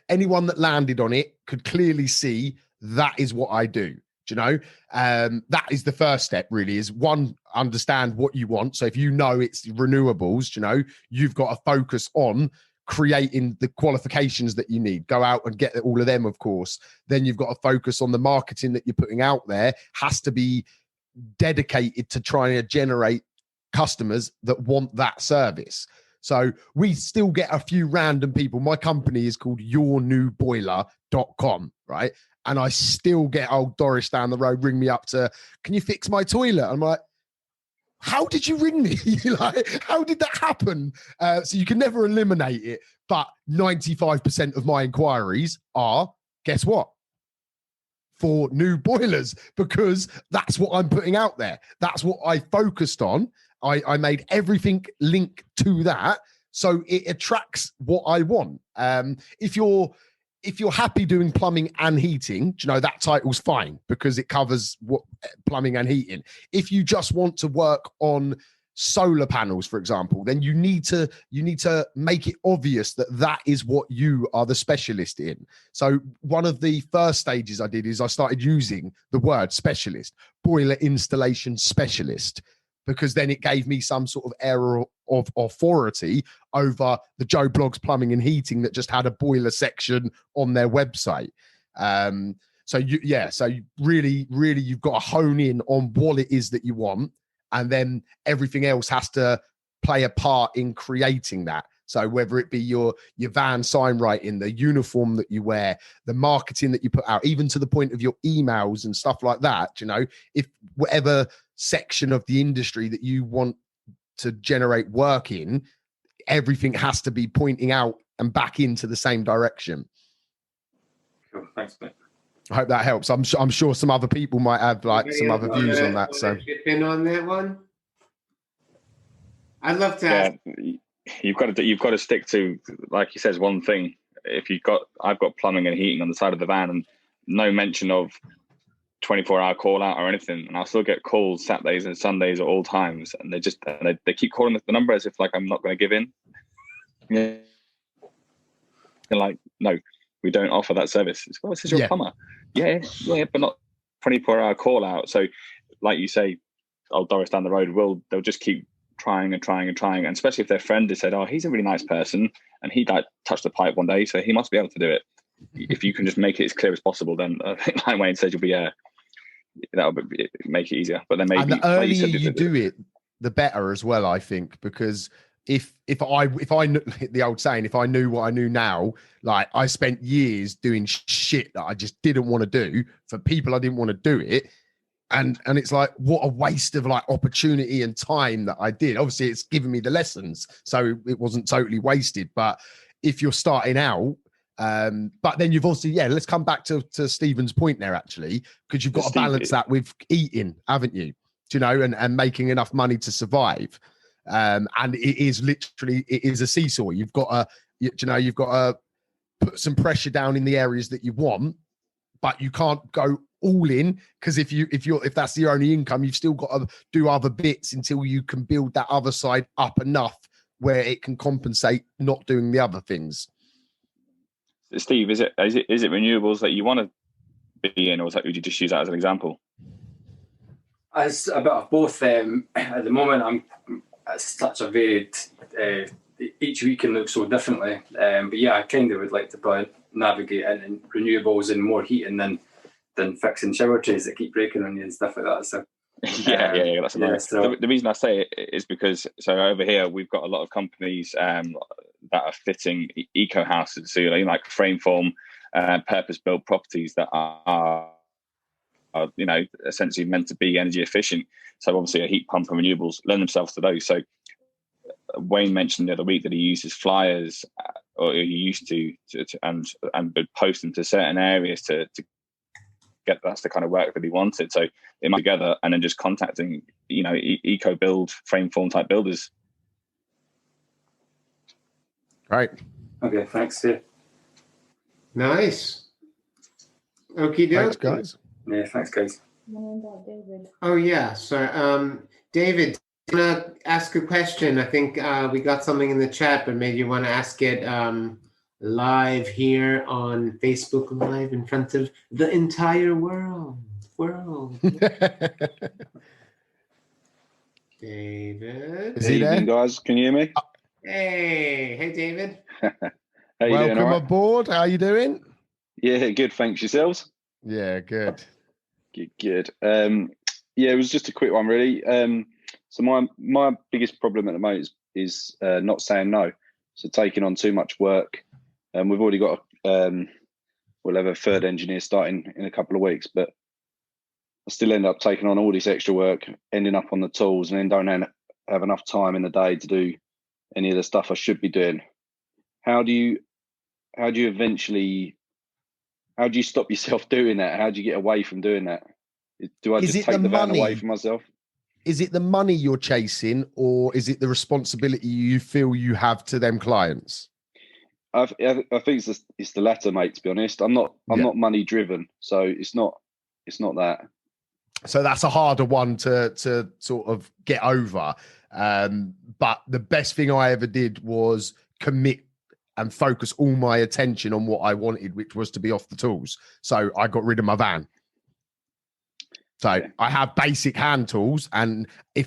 anyone that landed on it could clearly see that is what I do. That is the first step, really, is one, understand what you want. So if it's renewables, you've got to focus on creating the qualifications that you need. Go out and get all of them, of course. Then you've got to focus on the marketing that you're putting out there. Has to be dedicated to trying to generate customers that want that service. So we still get a few random people. My company is called yournewboiler.com, right? And I still get old Doris down the road ring me up to, can you fix my toilet? I'm like, how did you ring me? Like, how did that happen? So you can never eliminate it. But 95% of my inquiries are, guess what? For new boilers, because that's what I'm putting out there. That's what I focused on. I made everything link to that. So it attracts what I want. If you're happy doing plumbing and heating, that title's fine because it covers what plumbing and heating. If you just want to work on solar panels, for example, then you need to make it obvious that that is what you are the specialist in. So one of the first stages I did is I started using the word specialist, boiler installation specialist, because then it gave me some sort of air of authority over the Joe Bloggs Plumbing and Heating that just had a boiler section on their website. So you really, you've got to hone in on what it is that you want, and then everything else has to play a part in creating that. So whether it be your van sign writing, the uniform that you wear, the marketing that you put out, even to the point of your emails and stuff like that, if whatever section of the industry that you want to generate work in, everything has to be pointing out and back into the same direction. Cool. Thanks, mate. I hope that helps. I'm sure some other people might have some other views on that. So in on that one, I'd love to ask. You've got to stick to, like he says, one thing. I've got plumbing and heating on the side of the van, and no mention of 24-hour call out or anything, and I'll still get calls Saturdays and Sundays at all times, and they keep calling the number as if like I'm not going to give in. Yeah, and like, no, we don't offer that service. It's, well, this is your plumber. Yeah, but not 24-hour call out. So, like you say, old Doris down the road they'll just keep trying, and especially if their friend has said, oh, he's a really nice person and he like touched the pipe one day, so he must be able to do it. If you can just make it as clear as possible, then I think like Wayne said, you'll be that'll make it easier. But then maybe, and the earlier like you do it, the better as well, I think, because if I knew, the old saying, if I knew what I knew now, like I spent years doing shit that I just didn't want to do for people I didn't want to do it. And it's like, what a waste of like opportunity and time that I did. Obviously it's given me the lessons, so it wasn't totally wasted. But if you're starting out, but then you've also, let's come back to Stephen's point there, actually, because you've got to balance that with eating, haven't you? And making enough money to survive. And it is a seesaw. You've got to put some pressure down in the areas that you want, but you can't go all in, because if that's your only income, you've still got to do other bits until you can build that other side up enough where it can compensate not doing the other things. Steve, is it renewables that you want to be in, or would you just use that as an example? It's a bit of both. At the moment, I'm at such a varied each week can look so differently. But yeah, I kind of would like to probably navigate into renewables and more heating than fixing shower trays that keep breaking on you and stuff like that. So yeah, that's yeah, right. so The reason I say it is because over here we've got a lot of companies that are fitting eco houses, so like frame form, purpose built properties that are essentially meant to be energy efficient. So obviously a heat pump and renewables lend themselves to those. So Wayne mentioned the other week that he uses flyers, or he used to and would post them to certain areas to get, that's the kind of work that he wanted. So they might together and then just contacting eco build frame form type builders. Right. okay, thanks. Yeah, Nice. Okie Thanks, doke. guys. yeah, thanks, guys. Oh yeah. So David, I'm gonna ask a question. I think we got something in the chat, but maybe you want to ask it live here on Facebook Live in front of the entire world. David. Is he there? Evening, guys. Can you hear me? Hey, David. How you doing? Welcome All right? aboard. How you doing? Yeah, good. Thanks. Yourselves? Yeah, good. Good. Yeah, it was just a quick one, really. So my biggest problem at the moment is not saying no. So taking on too much work. We've already got we'll have a third engineer starting in a couple of weeks, but I still end up taking on all this extra work, ending up on the tools, and then don't have enough time in the day to do any of the stuff I should be doing. How do you stop yourself doing that? How do you get away from doing that? Do I Is just it take the the van away money? from myself? Is it the money you're chasing, or is it the responsibility you feel you have to them clients? I think it's the latter, mate. To be honest, I'm not money driven, so it's not that. So that's a harder one to sort of get over. But the best thing I ever did was commit and focus all my attention on what I wanted, which was to be off the tools. So I got rid of my van. So I have basic hand tools, and at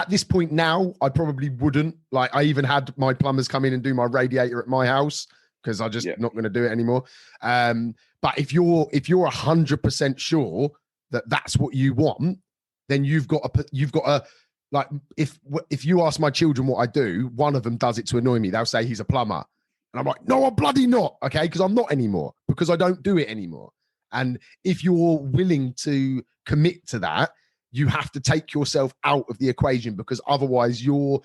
this point now, I probably wouldn't. Like, I even had my plumbers come in and do my radiator at my house because I'm just not going to do it anymore. But if you're 100% sure that that's what you want, then you've got to like, if you ask my children what I do, one of them does it to annoy me. They'll say he's a plumber, and I'm like, no, I'm bloody not. Okay, because I'm not anymore, because I don't do it anymore. And if you're willing to commit to that, you have to take yourself out of the equation, because otherwise you're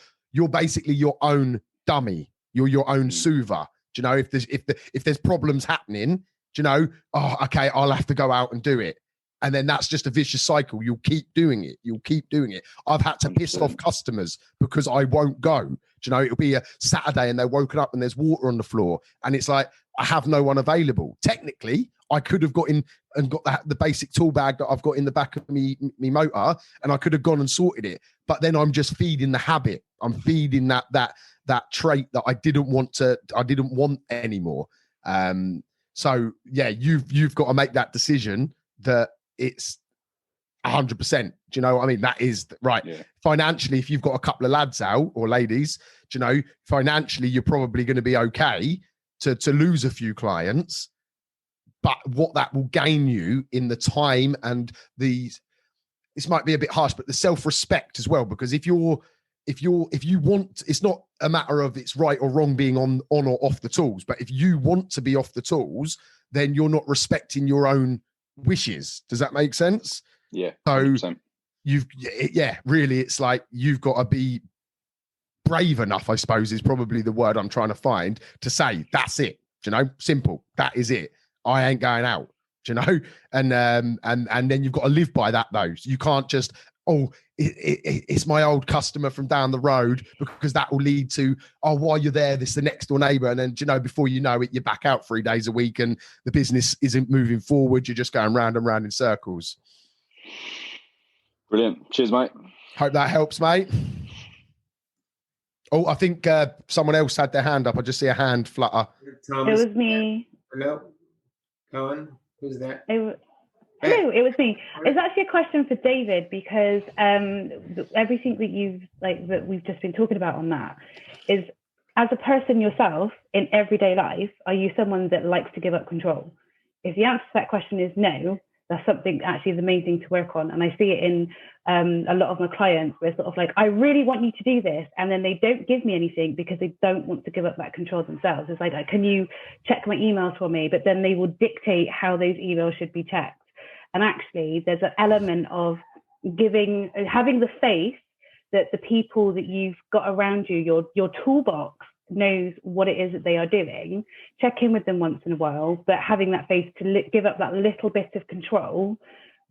basically your own dummy. You're your own soother. Do you know, if there's problems happening, do you know, oh, okay, I'll have to go out and do it. And then that's just a vicious cycle. You'll keep doing it. I've had to piss off customers because I won't go. Do you know, it'll be a Saturday and they're woken up and there's water on the floor. And it's like, I have no one available. Technically, I could have got in and got the basic tool bag that I've got in the back of me motor, and I could have gone and sorted it. But then I'm just feeding the habit. I'm feeding that trait that I didn't want anymore. So yeah, you've got to make that decision that it's 100%. Do you know what I mean? That is right. Yeah. Financially, if you've got a couple of lads out or ladies, do you know, financially, you're probably going to be okay to lose a few clients. But what that will gain you in the time and this might be a bit harsh, but the self-respect as well, because if you want, it's not a matter of it's right or wrong being on or off the tools, but if you want to be off the tools, then you're not respecting your own wishes. Does that make sense? Yeah. So 100%. Really, it's like you've got to be brave enough, I suppose, is probably the word I'm trying to find, to say that's it. Do you know, simple. That is it. I ain't going out. Do you know? And then you've got to live by that though. So you can't just, it's my old customer from down the road, because that will lead to, while you're there, this is the next door neighbor. And then, do you know, before you know it, you're back out 3 days a week and the business isn't moving forward. You're just going round and round in circles. Brilliant. Cheers, mate. Hope that helps, mate. Oh, I think someone else had their hand up. I just see a hand flutter. Thomas. It was me. Hello. Cohen, who's that? It Hello, it was me. It's actually a question for David, because everything that we've just been talking about on that is, as a person yourself in everyday life, are you someone that likes to give up control? If the answer to that question is no, that's something actually the main thing to work on. And I see it in a lot of my clients, where it's sort of like, I really want you to do this, and then they don't give me anything because they don't want to give up that control themselves. It's like, can you check my emails for me? But then they will dictate how those emails should be checked. And actually, there's an element of having the faith that the people that you've got around you, your toolbox, knows what it is that they are doing. Check in with them once in a while, but having that faith to give up that little bit of control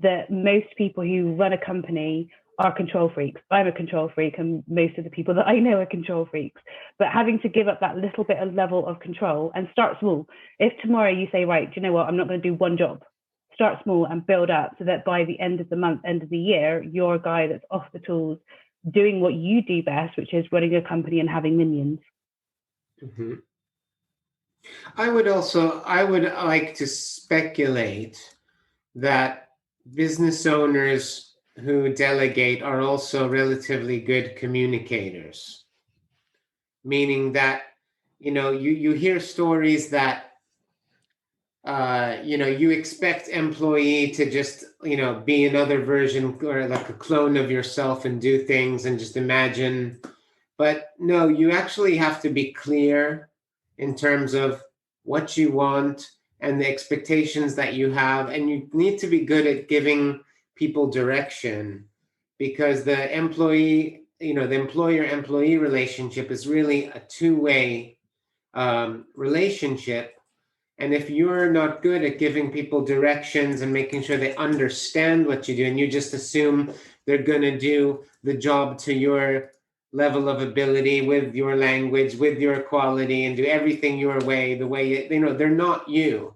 that most people who run a company are control freaks. I'm a control freak, and most of the people that I know are control freaks. But having to give up that little bit of level of control and start small. If tomorrow you say, right, do you know what, I'm not going to do one job. Start small and build up, so that by the end of the month, end of the year, you're a guy that's off the tools, doing what you do best, which is running a company and having minions. Mm-hmm. I would like to speculate that business owners who delegate are also relatively good communicators, meaning that, you hear stories that, you expect employee to just, be another version or like a clone of yourself and do things and just imagine. But no, you actually have to be clear in terms of what you want and the expectations that you have. And you need to be good at giving people direction, because the employer-employee relationship is really a two-way relationship. And if you're not good at giving people directions and making sure they understand what you do, and you just assume they're going to do the job to your level of ability, with your language, with your quality, and do everything your way, the way, they're not you.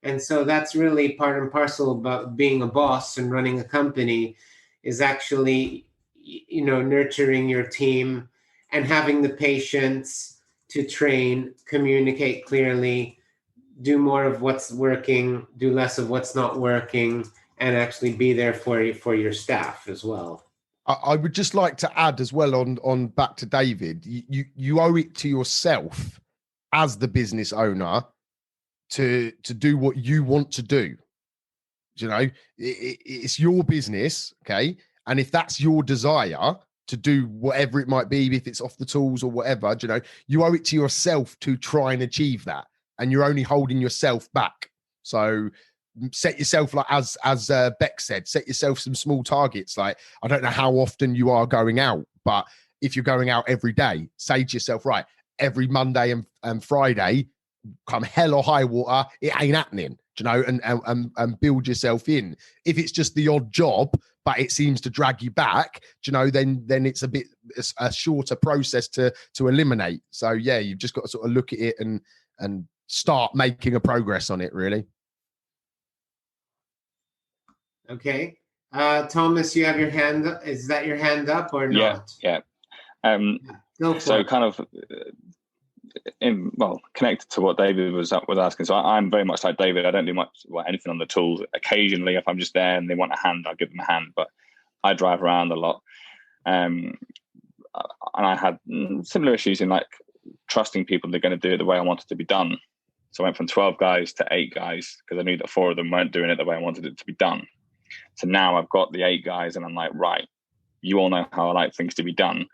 And so that's really part and parcel about being a boss and running a company, is actually, nurturing your team and having the patience to train, communicate clearly, do more of what's working, do less of what's not working, and actually be there for your staff as well. I would just like to add as well on back to David, you owe it to yourself as the business owner to do what you want to do. It's your business, okay? And if that's your desire to do whatever it might be, if it's off the tools or whatever, you owe it to yourself to try and achieve that. And you're only holding yourself back. So set yourself, like as Beck said, set yourself some small targets. Like, I don't know how often you are going out, but if you're going out every day, say to yourself, right, every Monday and Friday, come hell or high water, it ain't happening, and build yourself in. If it's just the odd job, but it seems to drag you back, then it's a shorter process to eliminate. So yeah, you've just got to sort of look at it and start making a progress on it, really. Okay. Thomas, you have your hand up. Is that your hand up or not? Yeah. So kind of connected to what David was asking. So I'm very much like David. I don't do anything on the tools. Occasionally, if I'm just there and they want a hand, I'll give them a hand. But I drive around a lot. And I had similar issues in like trusting people they're going to do it the way I want it to be done. So I went from 12 guys to 8 guys because I knew that 4 of them weren't doing it the way I wanted it to be done. So now I've got the 8 guys and I'm like, right, you all know how I like things to be done.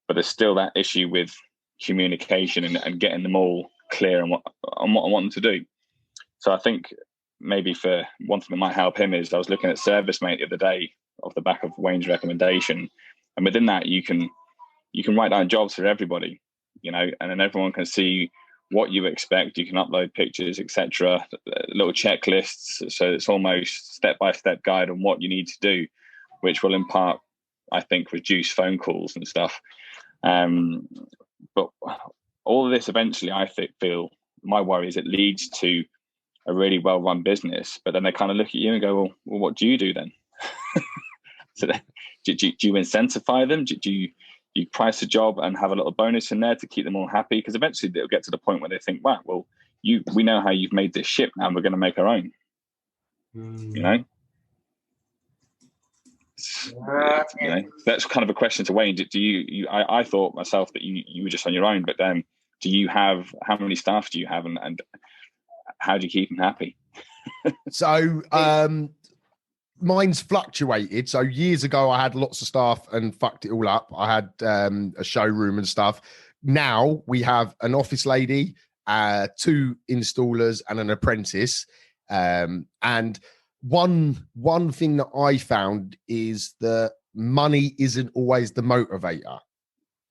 But there's still that issue with communication and getting them all clear on what I want them to do. So I think maybe for one thing that might help him is I was looking at ServiceMate the other day off the back of Wayne's recommendation. And within that, you can write down jobs for everybody, and then everyone can see what you expect. You can upload pictures, etc., little checklists. So it's almost step-by-step guide on what you need to do, which will in part, I think, reduce phone calls and stuff. But all of this eventually, I feel my worry is it leads to a really well-run business, but then they kind of look at you and go, well what do you do then? So do you incentivize them? Do you price a job and have a little bonus in there to keep them all happy? Because eventually they'll get to the point where they think, wow, we know how you've made this ship, now we're going to make our own. That's kind of a question to Wayne. Do you I thought myself that you were just on your own, but then do you have, how many staff do you have, and how do you keep them happy? So mine's fluctuated. So years ago I had lots of staff and fucked it all up. I had a showroom and stuff. Now we have an office lady, 2 installers and an apprentice. And one thing that I found is that money isn't always the motivator.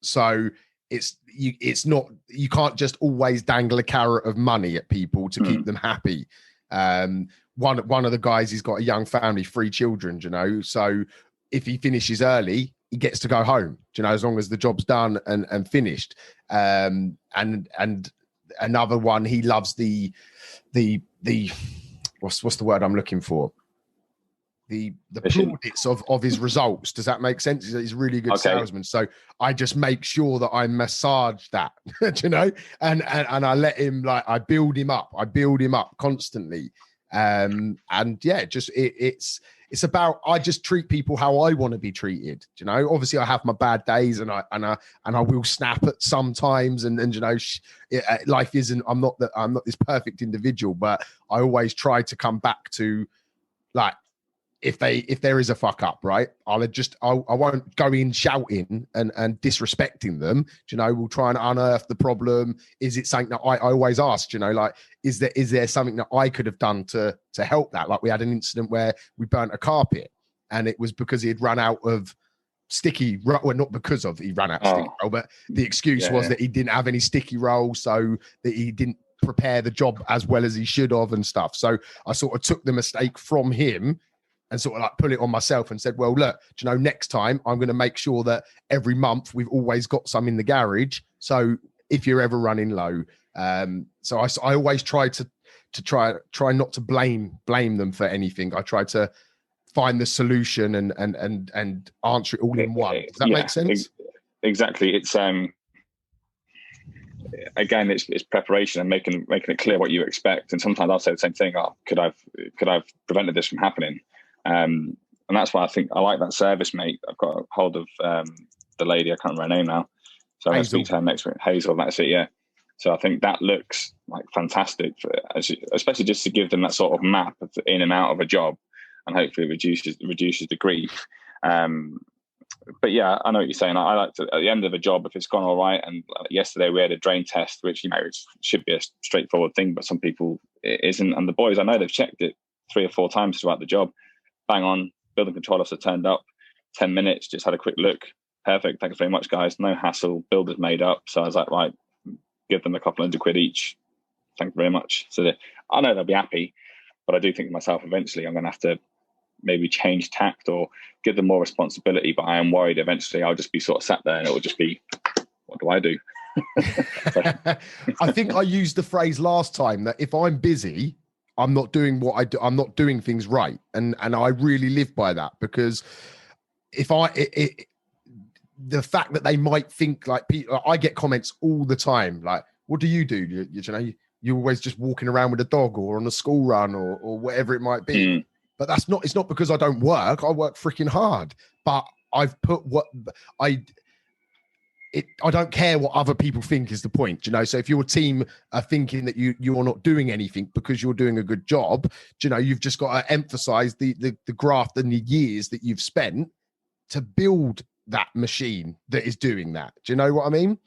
So it's not, you can't just always dangle a carrot of money at people to keep them happy. One of the guys, he's got a young family, 3 children, you know, so if he finishes early, he gets to go home, you know, as long as the job's done and finished. And another one, he loves the what's the word I'm looking for? The plaudits of his results. Does that make sense? He's a really good salesman. So I just make sure that I massage that, you know, and I let him, like, I build him up constantly. And yeah, just it's about, I just treat people how I want to be treated. You know, obviously I have my bad days and I will snap at sometimes, and you know, life isn't, I'm not this perfect individual, but I always try to come back to, like, if there is a fuck up, right, I won't go in shouting and disrespecting them. You know, we'll try and unearth the problem. Is it something that I always ask, you know, like, is there something that I could have done to help that? Like, we had an incident where we burnt a carpet, and it was because he had run out of sticky roll. Well, not because of he ran out of sticky roll, but the excuse was that he didn't have any sticky roll, so that he didn't prepare the job as well as he should have and stuff. So I sort of took the mistake from him and sort of like put it on myself and said, well, look, do you know, next time I'm going to make sure that every month we've always got some in the garage. So if you're ever running low, so I always try to try not to blame them for anything. I try to find the solution and answer it all in one. Does that make sense? Exactly. It's again, it's preparation and making it clear what you expect. And sometimes I'll say the same thing. Oh, could I've prevented this from happening? And that's why I think I like that service mate. I've got a hold of the lady, I can't remember her name now, so I'm going to speak to her next week. Hazel, that's it, yeah. So I think that looks like fantastic, especially just to give them that sort of map of in and out of a job, and hopefully reduces the grief. But yeah, I know what you're saying. I like to, at the end of a job, if it's gone all right, and yesterday we had a drain test, which, you know, it should be a straightforward thing, but some people it isn't. And the boys, I know they've checked it 3 or 4 times throughout the job. Bang on, building control officer turned up, 10 minutes, just had a quick look. Perfect, thank you very much, guys. No hassle, builders made up. So I was like, right, give them a couple £100 each. Thank you very much. So I know they'll be happy, but I do think to myself, eventually I'm going to have to maybe change tact or give them more responsibility. But I am worried eventually I'll just be sort of sat there and it will just be, what do I do? I think I used the phrase last time that if I'm busy, I'm not doing what I do. I'm not doing things right. And I really live by that, because if the fact that they might think like people, I get comments all the time. Like, what do? You know, you're always just walking around with a dog or on a school run or whatever it might be. But it's not because I don't work. I work freaking hard, but I've put I don't care what other people think is the point, you know. So if your team are thinking that you're not doing anything because you're doing a good job, you know, you've just got to emphasize the graft and the years that you've spent to build that machine that is doing that. Do you know what I mean?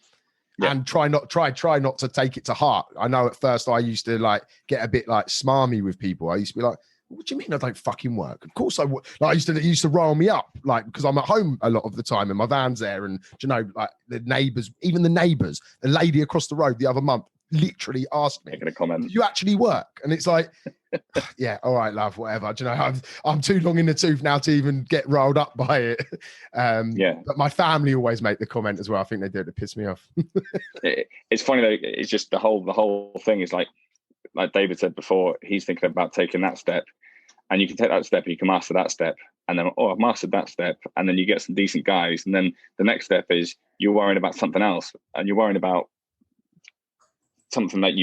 Yeah. And try not to take it to heart. I know at first I used to like get a bit like smarmy with people. I used to be like, what do you mean I don't fucking work? Of course I would. Like, it used to rile me up, like, because I'm at home a lot of the time and my van's there, and you know, like the neighbors, the lady across the road the other month literally asked me, making a comment, do you actually work? And it's like, yeah, all right, love, whatever. Do you know, I'm too long in the tooth now to even get riled up by it. Yeah. But my family always make the comment as well. I think they do it to piss me off. It's funny though. It's just the whole thing is like David said before, he's thinking about taking that step, and you can take that step and you can master that step, and then, I've mastered that step, and then you get some decent guys, and then the next step is you're worrying about something else, and you're worrying about something that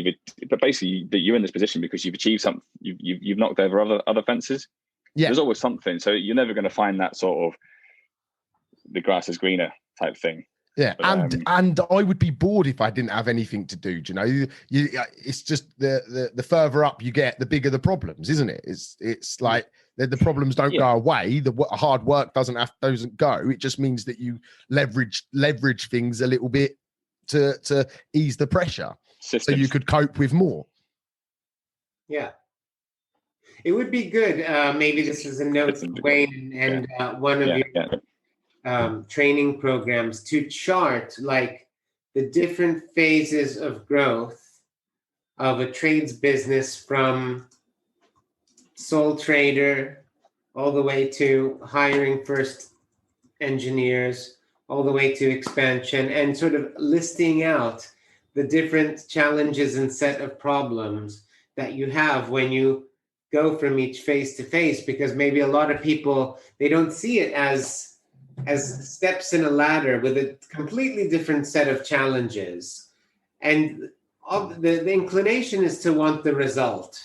but basically that you're in this position because you've achieved something, you've knocked over other fences. Yeah. There's always something. So you're never going to find that sort of the grass is greener type thing. Yeah, But, and I would be bored if I didn't have anything to do. Do you know, it's just the further up you get, the bigger the problems, isn't it? It's like the problems don't go away. The hard work doesn't go. It just means that you leverage things a little bit to ease the pressure, so you could cope with more. Yeah. It would be good. Maybe this is a note for Wayne and one of your training programs to chart like the different phases of growth of a trades business, from sole trader all the way to hiring first engineers, all the way to expansion, and sort of listing out the different challenges and set of problems that you have when you go from each phase to phase, because maybe a lot of people, they don't see it as steps in a ladder with a completely different set of challenges. And the inclination is to want the result.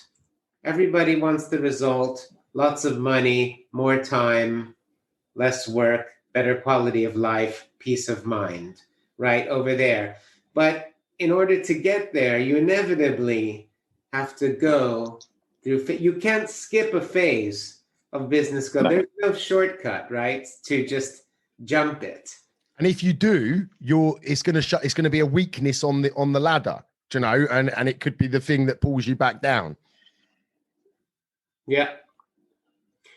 Everybody wants the result, lots of money, more time, less work, better quality of life, peace of mind, right over there. But in order to get there, you inevitably have to go through, you can't skip a phase of business growth. There's no shortcut, right, to just jump it. And if you do, it's going to be a weakness on the ladder, you know, and it could be the thing that pulls you back down. Yeah.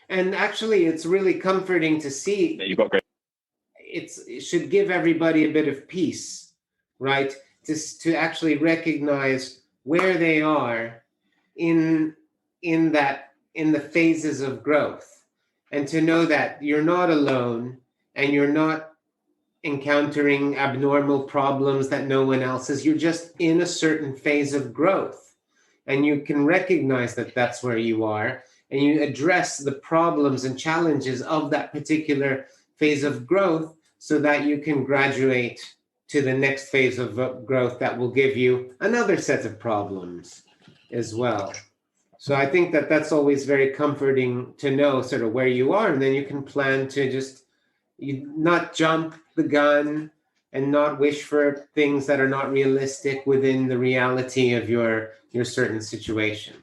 And actually, it's really comforting to see. You've got great. It should give everybody a bit of peace, right? To actually recognize where they are in the phases of growth, and to know that you're not alone and you're not encountering abnormal problems that no one else is. You're just in a certain phase of growth, and you can recognize that that's where you are, and you address the problems and challenges of that particular phase of growth so that you can graduate to the next phase of growth that will give you another set of problems as well. So I think that that's always very comforting to know sort of where you are, and then you can plan to just not jump the gun and not wish for things that are not realistic within the reality of your certain situation.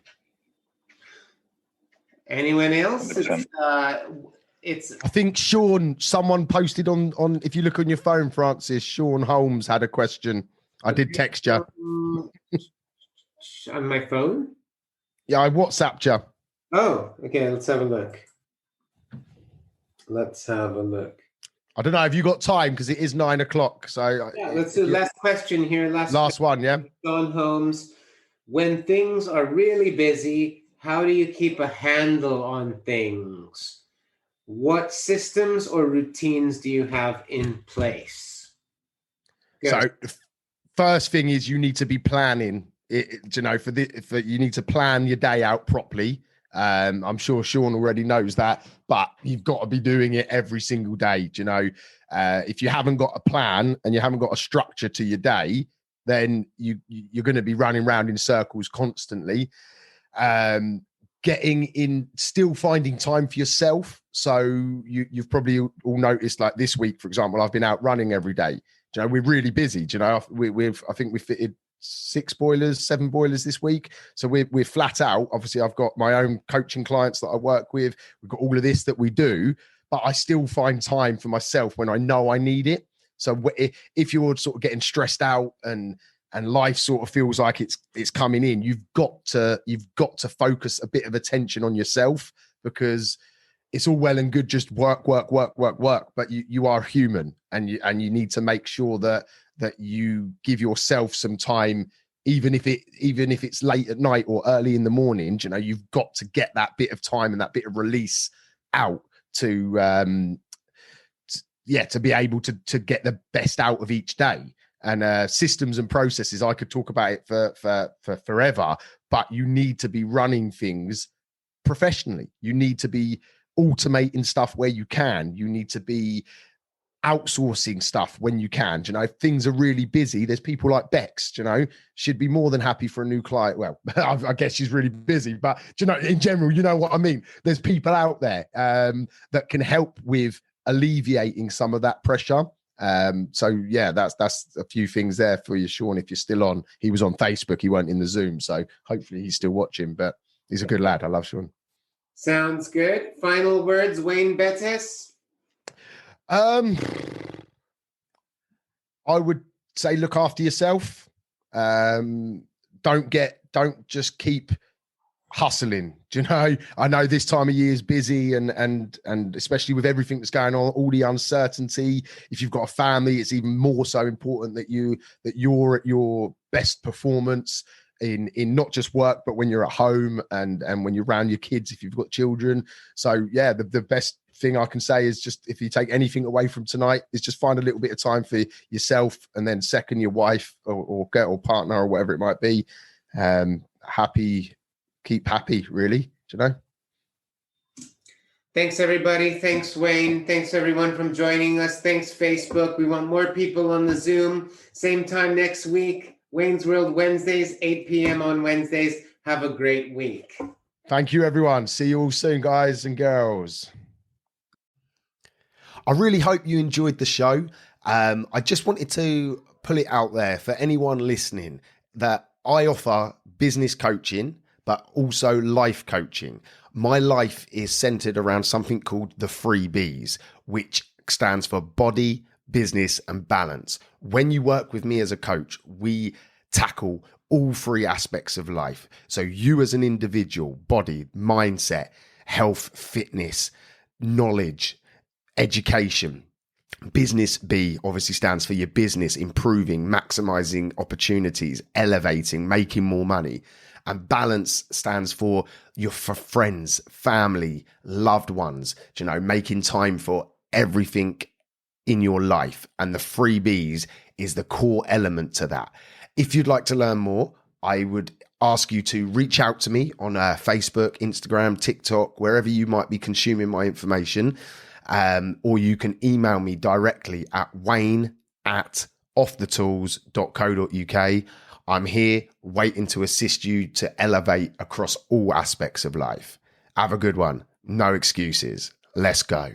Anyone else? It's I think someone posted on if you look on your phone, Francis, Sean Holmes had a question. I did text you. On my phone? Yeah, I WhatsApped you. Oh, okay. Let's have a look. I don't know. Have you got time? Because it is 9 o'clock. So yeah, let's do last question here. Last one, yeah. Sean Holmes. When things are really busy, how do you keep a handle on things? What systems or routines do you have in place? Good. So first thing is you need to be planning. You need to plan your day out properly. I'm sure Sean already knows that, but you've got to be doing it every single day. You know, if you haven't got a plan and you haven't got a structure to your day, then you're going to be running around in circles constantly. Still finding time for yourself. So you've probably all noticed, like this week, for example, I've been out running every day. You know, we're really busy. You know, I think we fitted 7 boilers this week. So we're flat out. Obviously, I've got my own coaching clients that I work with. We've got all of this that we do, but I still find time for myself when I know I need it. So if you're sort of getting stressed out and life sort of feels like it's coming in, you've got to focus a bit of attention on yourself, because it's all well and good just work, but you are human, and you need to make sure that you give yourself some time, even if it's late at night or early in the morning. You know, you've got to get that bit of time and that bit of release out to be able to get the best out of each day. And systems and processes, I could talk about it for forever, but you need to be running things professionally. You need to be automating stuff where you can. You need to be outsourcing stuff when you can. Do you know, if things are really busy, there's people like Bex, do you know, she'd be more than happy for a new client. Well, I guess she's really busy, but do you know, in general, you know what I mean? There's people out there that can help with alleviating some of that pressure. So yeah, that's a few things there for you, Sean. If you're still on, he was on Facebook, he weren't in the Zoom, so hopefully he's still watching, but he's a good lad. I love Sean. Sounds good. Final words, Wayne Bettis. I would say look after yourself. Don't just keep hustling. Do you know? I know this time of year is busy and especially with everything that's going on, all the uncertainty. If you've got a family, it's even more so important that you're at your best performance in not just work, but when you're at home and when you're around your kids, if you've got children. So yeah, the best thing I can say is just, if you take anything away from tonight, is just find a little bit of time for yourself, and then second, your wife or girl or partner or whatever it might be. Keep happy, really. Do you know? Thanks, everybody. Thanks, Wayne. Thanks, everyone, from joining us. Thanks, Facebook. We want more people on the Zoom. Same time next week. Wayne's World Wednesdays, 8 p.m. on Wednesdays. Have a great week. Thank you, everyone. See you all soon, guys and girls. I really hope you enjoyed the show. I just wanted to pull it out there for anyone listening that I offer business coaching, but also life coaching. My life is centered around something called the 3 Bs, which stands for body, business, and balance. When you work with me as a coach, we tackle all 3 aspects of life. So you as an individual, body, mindset, health, fitness, knowledge, education. Business B obviously stands for your business, improving, maximizing opportunities, elevating, making more money. And balance stands for your friends, family, loved ones, you know, making time for everything in your life. And the 3 Bs is the core element to that. If you'd like to learn more, I would ask you to reach out to me on Facebook, Instagram, TikTok, wherever you might be consuming my information. Or you can email me directly at wayne@offthetools.co.uk. I'm here waiting to assist you to elevate across all aspects of life. Have a good one. No excuses. Let's go.